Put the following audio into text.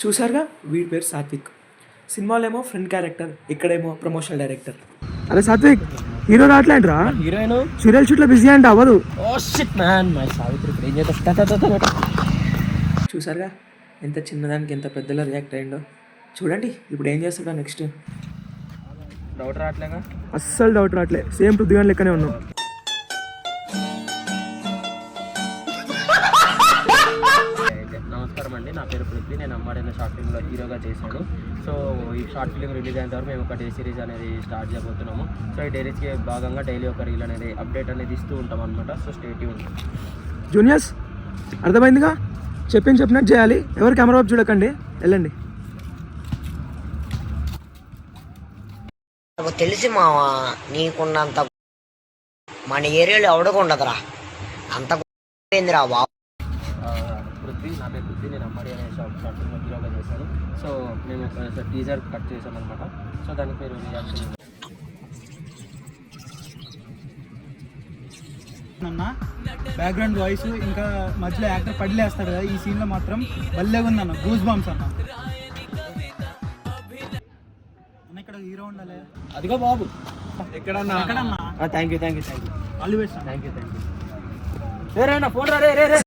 చూసారుగా, వీడి పేరు సాత్విక్. సినిమాలో ఏమో ఫ్రెండ్ క్యారెక్టర్, ఇక్కడేమో ప్రమోషనల్ డైరెక్టర్. అరే సాత్విక్, హీరో రావట్లేంట్రా? హీరోయిన్ సీరియల్ షూట్ లో బిజీ అంటే అవ్వదు. Oh shit man, my Savitri ఏం చేస్తా. చూసారుగా ఎంత చిన్నదానికి ఎంత పెద్దలా రియాక్ట్ అయ్యిండో. చూడండి ఇప్పుడు ఏం చేస్తాడో నెక్స్ట్. డౌట్ రావట్లేగా? అస్సలు డౌట్ రావట్లే, సేమ్ పృథ్వీ లెక్కనే ఉన్నాం. నమస్కారం అండి, నా పేరు పృథ్వీ. నేను అమ్మాడైన షార్ట్ ఫిల్మ్లో హీరోగా చేశాను. సో ఈ షార్ట్ ఫిల్మ్ రిలీజ్ అయిన తర్వాత మేము ఒక డే సిరీస్ అనేది స్టార్ట్ చేయబోతున్నాము. సో ఈ డైరీస్కి భాగంగా డైలీ ఒక రీల్ అనేది అప్డేట్ అనేది ఇస్తూ ఉంటాం అనమాట. So stay tune. జూనియర్స్, అర్థమైందిగా, చెప్పినట్టు చేయాలి. ఎవరు కెమెరా వైపు చూడకండి, వెళ్ళండి. తెలిసి మావా, నీకున్నంత మన ఏరియాలో ఎవడకుండదురా, అంత రా బాబు. పృథ్వీ, నా పేరు పృథ్వీ. నేను అమ్మాడి అనే షార్ట్ ఫిల్మ్లో హీరోగా చేశాను. సో మేము ఒక టీజర్ కట్ చేసామన్నమాట. సో దానికి మీరు రియాక్షన్ అన్న బ్యాక్గ్రౌండ్ వాయిస్ ఇంకా మధ్యలో యాక్టర్ పడిలేస్తాడు కదా, ఈ సీన్లో మాత్రం భలే ఉందన్న, గూస్ బంప్స్ అన్న. ఇక్కడ హీరో ఉండాలి. అదిగో బాబు, ఎక్కడన్నా? ఎక్కడన్నా? Thank you. All the best. Thank you. Phone రా రే.